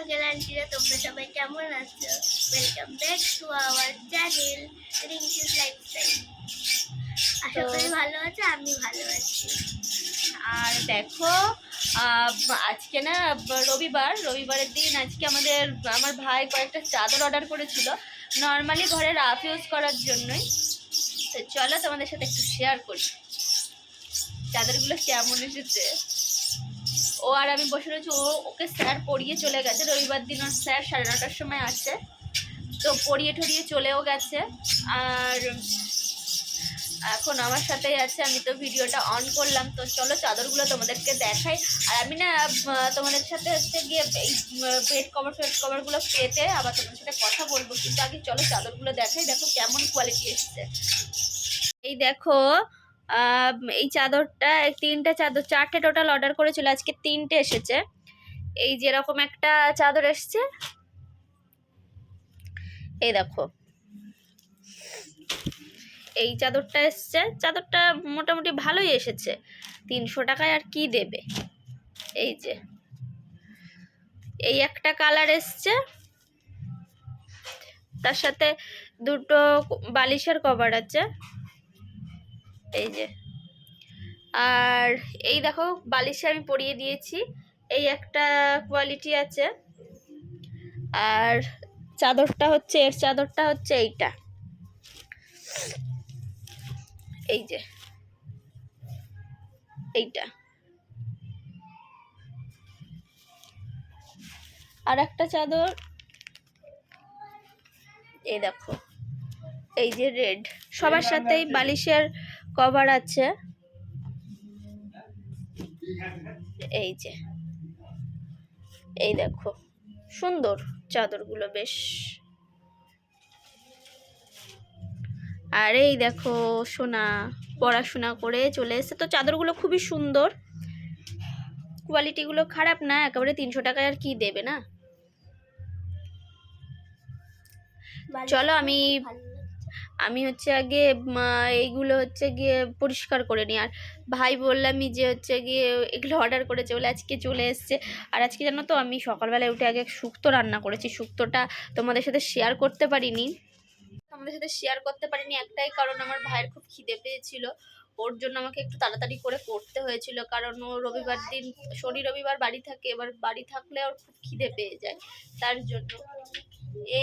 Uncle আন্টিরা, তোমরা সবাই কেমন আছো? Welcome back to our channel Rinki's lifestyle. আশা করি ভালো আছো, আমি ভালো আছি। আর দেখো আজকে না রবিবারের দিন আজকে আমার ভাই কয়েকটা চাদর অর্ডার করেছিল, নর্মালি ঘরে রাফ ইউজ করার জন্যই। তো চলো তোমাদের সাথে একটু শেয়ার করি চাদরগুলো কেমন এসেছে। ও আর আমি বসে রয়েছি, ওকে স্যার পড়িয়ে চলে গেছে। রবিবার দিন ওর স্যার 9:30টার সময় আসে, তো পড়িয়ে ঠড়িয়ে চলেও গেছে। আর এখন আমার সাথেই আছে, আমি তো ভিডিওটা অন করলাম। তো চলো চাদরগুলো তোমাদেরকে দেখাই। আর আমি না তোমাদের সাথে হচ্ছে গিয়ে এই বেড কভারগুলো পেতে আবার তোমাদের সাথে কথা বলবো, কিন্তু আগে চলো চাদরগুলো দেখাই। দেখো কেমন কোয়ালিটি এসেছে। এই দেখো এই চাদরটা, চারটে টোটাল অর্ডার করেছিল, আজকে 3টে এসেছে। এই যেরকম একটা চাদর এসছে, এই দেখো এই চাদরটা এসছে। চাদরটা মোটামুটি ভালোই এসেছে, 300 টাকায় আর কি দেবে। এই যে এই একটা কালার এসছে, তার সাথে দুটো বালিশের কভার আছে, এই যে। আর এই দেখো বালিশে আমি পরিয়ে দিয়েছি, এই একটা কোয়ালিটি আছে। আর এর চাদরটা হচ্ছে এইটা, এই যে এইটা। আর একটা চাদর এই দেখো, এই যে রেড। সবার সাথেই বালিশের কভার আছে, এই যে। এই দেখো সুন্দর চাদরগুলো বেশ। আর এই দেখো সোনা পড়াশোনা করে চলে এসেছে। তো চাদরগুলো খুবই সুন্দর, কোয়ালিটিগুলো খারাপ না, একেবারে 300 টাকায় আর কি দেবে না। চলো আমি হচ্ছে আগে এইগুলো হচ্ছে গিয়ে পরিষ্কার করে নিই। আর ভাই বললামই যে হচ্ছে গিয়ে এগুলো অর্ডার করেছে বলে আজকে চলে এসছে। আর আজকে জানো তো আমি সকালবেলায় উঠে আগে শুক্তো রান্না করেছি। শুক্তোটা তোমাদের সাথে শেয়ার করতে পারিনি, একটাই কারণ, আমার ভাইয়ের খুব খিদে পেয়েছিল। ওর জন্য আমাকে একটু তাড়াতাড়ি করে করতে হয়েছিল, কারণ ও রবিবার দিন শনি রবিবার বাড়ি থাকে। এবার বাড়ি থাকলে ওর খুব খিদে পেয়ে যায়, তার জন্য।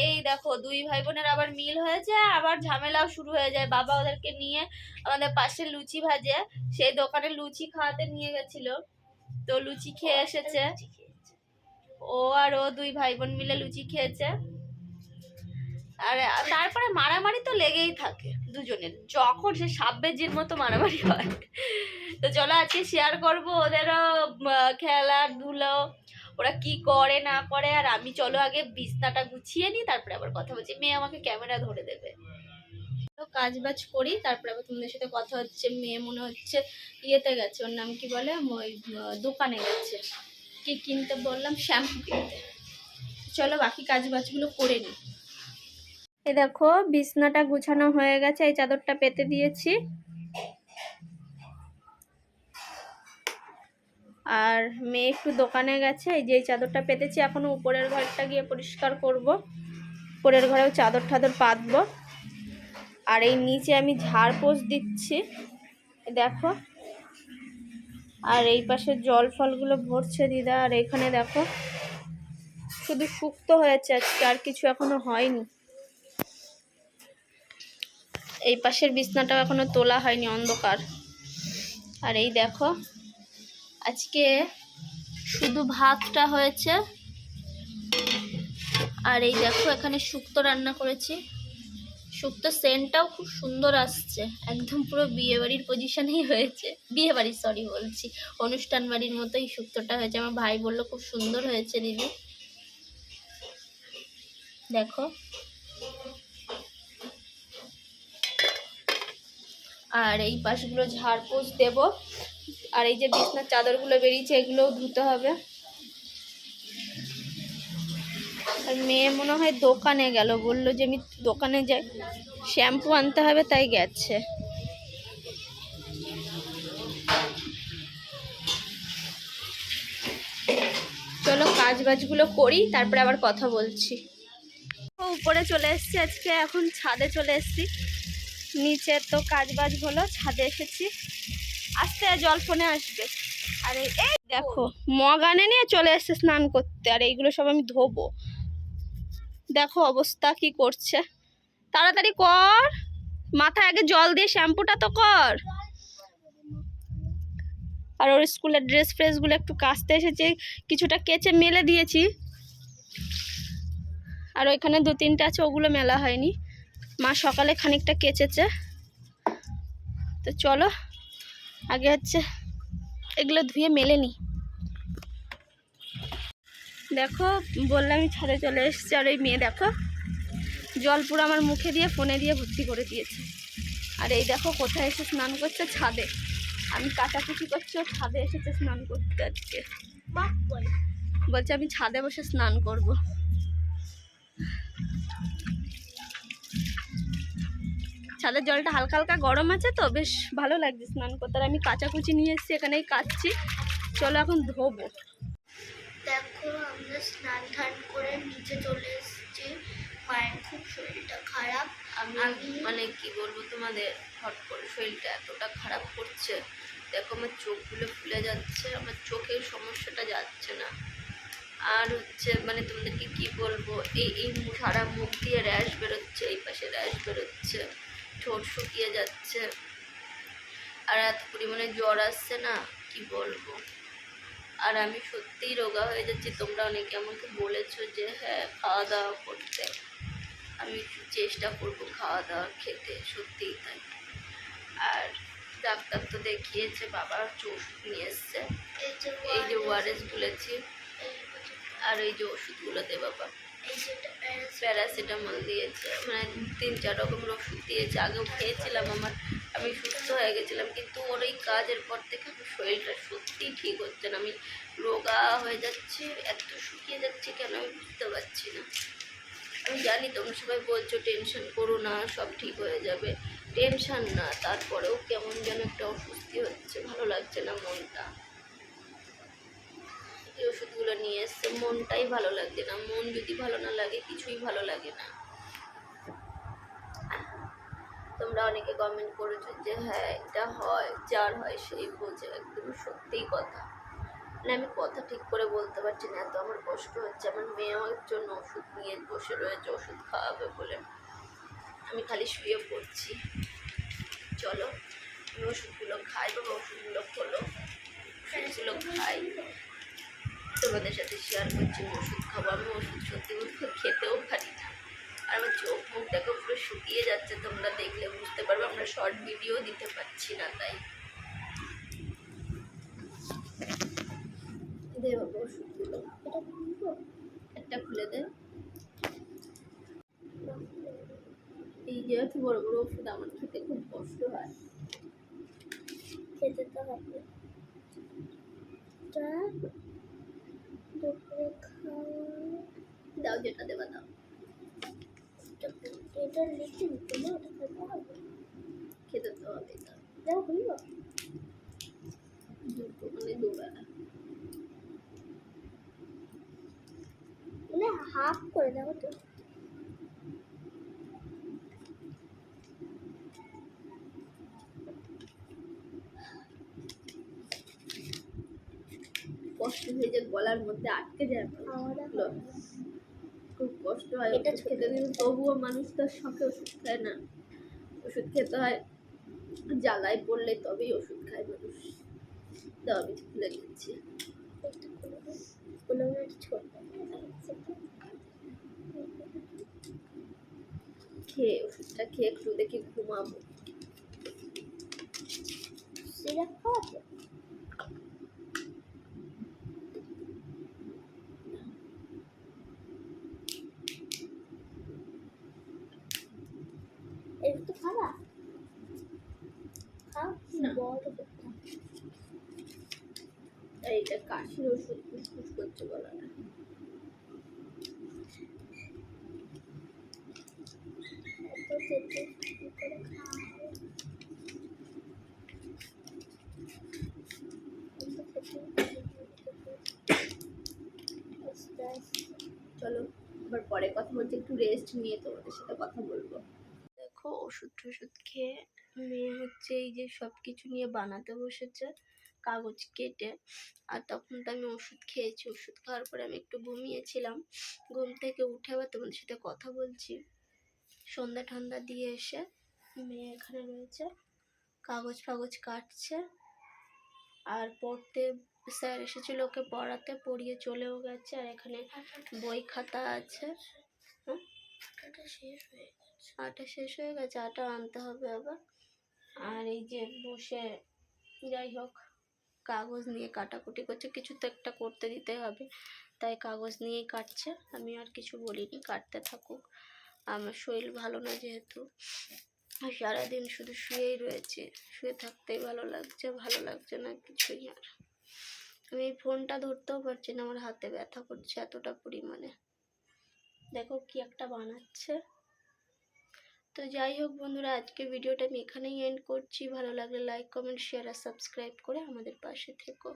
এই দেখো দুই ভাই বোনের আবার মিল হয়েছে, আবার ঝামেলাও শুরু হয়ে যায়। বাবা ওদেরকে নিয়ে আমাদের পাশে লুচি ভাজে, সেই দোকানে লুচি খাওয়াতে নিয়ে গেছিল। তো লুচি খেয়ে এসেছে, ও আর ও দুই ভাই বোন মিলে লুচি খেয়েছে। আর তারপরে মারামারি তো লেগেই থাকে দুজনের, যখন সে সাববেজির মতো মারামারি হয়। তো চলো আজকে শেয়ার করবো ওদেরও খেলাধুলো, ওরা কি করে না করে। আর আমি চলো আগে বিছনাটা গুছিয়ে নিই, তারপরে আবার কথা বলছি। মেয়ে আমাকে ক্যামেরা ধরে দেবে, কাজ বাজ করি, তারপরে আবার তোমাদের সাথে কথা হচ্ছে। মেয়ে মনে হচ্ছে ইয়েতে গেছে, ওর নাম কি বলে, ওই দোকানে গেছে, কি কিনতে বললাম, শ্যাম্পু কিনতে। চলো বাকি কাজ বাজগুলো করে নিই। এই দেখো বিছনাটা গুছানো হয়ে গেছে, এই চাদরটা পেতে দিয়েছি। আর মেয়ে একটু দোকানে গেছে, এই যে এই চাদরটা পেতেছি। এখনো উপরের ঘরটা গিয়ে পরিষ্কার করব, উপরের ঘরেও চাদর ঠাদর পাতবো। আর এই নিচে আমি ঝাড়পোছ দিচ্ছি, দেখো। আর এই পাশে জল ফলগুলো ভরছে দিদা। আর এখানে দেখো শুধু শুক্তো হয়েছে আজকে, আর কিছু এখনো হয়নি। এই পাশের বিছনাটাও এখনো তোলা হয়নি, অন্ধকার। আর এই দেখো আজকে শুধু ভাতটা হয়েছে। আর এই দেখো এখানে শুক্তো রান্না করেছি, শুক্তো সেন্টটাও খুব সুন্দর আসছে, একদম পুরো বিয়ে বাড়ির পজিশনেই হয়েছে। বিয়ে বাড়ির সরি বলছি, অনুষ্ঠান বাড়ির মতোই শুক্তোটা হয়েছে। আমার ভাই বললো খুব সুন্দর হয়েছে দিদি, দেখো। আর এই পাশগুলো ঝাড়পোছ দেব। আর এই যে বিছনার চাদরগুলো বেরিয়েছে, এগুলোও ধুতে হবে। আর মেয়ে মনে হয় দোকানে গেল, বললো যে আমি দোকানে যাই, শ্যাম্পু আনতে হবে, তাই গেছে। চলো কাজবাজগুলো করি, তারপরে আবার কথা বলছি। উপরে চলে এসেছি আজকে, এখন ছাদে চলে এসেছি। নিচে তো কাজবাজ হলো, ছাদে এসেছি। আস্তে জল ফোনে আসবে। আর এই দেখো মগ আনে নিয়ে চলে এসেছে স্নান করতে, আর এইগুলো সব আমি ধোবো। দেখো অবস্থা কি করছে, তাড়াতাড়ি কর, মাথায় আগে জল দিয়ে শ্যাম্পুটা তো কর। আর ওর স্কুলের ড্রেস ফ্রেসগুলো একটু কাচতে এসেছি, কিছুটা কেচে মেলে দিয়েছি, আর ওইখানে 2-3টা আছে, ওগুলো মেলা হয়নি। মা সকালে খানিকটা কেচেছে। তো চলো আগে হচ্ছে এগুলো ধুয়ে মেলে নি। দেখো বললামই ছাদে চলে এসেছে, আর ওই মেয়ে দেখো জল পুরো আমার মুখে দিয়ে ফোনে দিয়ে ভর্তি করে দিয়েছে। আর এই দেখো কোথায় এসে স্নান করছে, ছাদে। আমি কাচাকুচি করছি, ও ছাদে এসেছে স্নান করতে আজকে। বলছে আমি ছাদে বসে স্নান করব। ছাদের জলটা হালকা হালকা গরম আছে তো বেশ ভালো লাগছে স্নান করতে। আর আমি কাচাকুচি নিয়ে এসেছি, এখানেই কাচ্ছি। চলো এখন ধোবো। দেখো আমরা স্নান ধান করে নিচে চলে এসেছি। মায়ের খুব শরীরটা খারাপ। আমি মানে কি বলবো তোমাদের, হট করে শরীরটা এতটা খারাপ করছে। দেখো আমার চোখগুলো ফুলে যাচ্ছে, আমার চোখের সমস্যাটা যাচ্ছে না। আর হচ্ছে মানে তোমাদেরকে কি বলবো, এই সারা মুখ দিয়ে র্যাশ বেরোচ্ছে, এই পাশে র্যাশ বেরোচ্ছে, ঠোঁট শুকিয়ে যাচ্ছে, আর এত পরিমাণে জ্বর আসছে না কি বলবো। আর আমি সত্যিই রোগা হয়ে যাচ্ছি। তোমরা অনেকে আমাকে বলেছো যে হ্যাঁ খাওয়া দাওয়া করতে, আমি একটু চেষ্টা করবো খাওয়া দাওয়া খেতে, সত্যিই তাই। আর ডাক্তার তো দেখিয়েছে, বাবা ওষুধ নিয়ে এসছে, এই যে ওআরএস বলেছি, আর এই যে ওষুধগুলো দে বাবা, প্যারাসিটামল দিয়েছে, মানে 3-4 রকমের ওষুধ দিয়েছে। আগেও খেয়েছিলাম, আমি সুস্থ হয়ে গেছিলাম, কিন্তু ওর এই কাজের পর থেকে আমার শরীরটা সত্যিই ঠিক হচ্ছে না। আমি রোগা হয়ে যাচ্ছি, এত শুকিয়ে যাচ্ছি কেন আমি বুঝতে পারছি না। আমি জানি তোমরা সবাই বলছো টেনশন করো না, সব ঠিক হয়ে যাবে। টেনশন না, তারপরেও কেমন যেন একটা অস্বস্তি হচ্ছে, ভালো লাগছে না মনটা। এই ওষুধগুলো নিয়ে এসছে, মনটাই ভালো লাগছে না। মন যদি ভালো না লাগে কিছুই ভালো লাগে না। তোমরা অনেকে কমেন্ট করেছো যে হ্যাঁ এটা হয়, যার হয় সেই বোঝে, একদম সত্যিই কথা। মানে আমি কথা ঠিক করে বলতে পারছি না, এত আমার কষ্ট হচ্ছে। আমার মেয়ে আমার জন্য ওষুধ নিয়ে বসে রয়েছে, ওষুধ খাওয়াবে বলে। আমি খালি শুয়ে পড়ছি। চলো আমি ওষুধগুলো খাই, বাবা ওষুধগুলো খোলো, ওষুধগুলো খাই, তোমাদের সাথে শেয়ার করছি। ওষুধ খাবো, আমি ওষুধ সত্যি বলতে খেতেও পারি না। আর আমার চোখ মুখ দেখো পুরো শুকিয়ে যাচ্ছে, তোমরা দেখলে বুঝতে পারবে। আমরা শর্ট ভিডিও দিতে পারছি না, তাই দে বাবা ওষুধগুলো, একটা খুলে দে। এই যে এত বড় বড় ওষুধ আমার খেতে খুব কষ্ট হয়। খেতে তো হবে। দুপুরে খাওয়া দাও, যেটা দেবা দাও। এটা লিখে দিতে না, ওটা খেতে হবে। খেতে তো হবে, দাও হইব দুটো মানে দুবেলা। মানে হাফ করে দাও তো। কষ্ট হয়ে যায়, গলার মধ্যে আটকে যায়, খুব কষ্ট হয় এটা খেতে। কিন্তু তবুও মানুষ তো শখে ওষুধ খায় না, ওষুধ খেতে হয়, জ্বালায় পড়লে তবেই ওষুধ খায় মানুষ। দাও আমি খুলে দিচ্ছি। খেয়ে ওষুধটা খেয়ে একটু দেখি ঘুমাবো। সিরাপ খাওয়াতে একটু খাওয়া খাও না। বড় এইটা কাশির ওষুধ, ফুসফুস করছে গলাটা। চলো আবার পরে কথা বলছি, একটু রেস্ট নিয়ে তোমাদের সাথে কথা বলবো। দেখো ওষুধ টষুধ খেয়ে মেয়ে হচ্ছে এই যে সব কিছু নিয়ে বানাতে বসেছে কাগজ কেটে। আর তখন তো আমি ওষুধ খেয়েছি, ওষুধ খাওয়ার পরে আমি একটু ঘুমিয়েছিলাম। ঘুম থেকে উঠে আবার তোমাদের সাথে কথা বলছি। সন্ধ্যা ঠান্ডা দিয়ে এসে মেয়ে এখানে রয়েছে, কাগজ ফাগজ কাটছে। আর পড়তে স্যার এসেছিল ওকে পড়াতে, পড়িয়ে চলেও গেছে। আর এখানে বই খাতা আছে। হ্যাঁ, আটা শেষ হয়ে গেছে, আটা আনতে হবে আবার। আর এই যে বসে যাই হোক কাগজ নিয়ে কাটাকুটি করছে, কিছু তো একটা করতে দিতে হবে, তাই কাগজ নিয়েই কাটছে। আমি আর কিছু বলিনি, কাটতে থাকুক। আমার শরীর ভালো না যেহেতু, সারাদিন শুধু শুয়েই রয়েছে, শুয়ে থাকতেই ভালো লাগছে না কিছুই। আর আমি এই ফোনটা ধরতেও পারছি না, আমার হাতে ব্যথা করছে এতটা পরিমাণে। দেখো কি একটা বানাচ্ছে। তো যাই হোক বন্ধুরা, আজকে ভিডিওটা আমি এখানেই এন্ড করছি। ভালো লাগলে লাইক কমেন্ট শেয়ার আর সাবস্ক্রাইব করে আমাদের পাশে থেকো।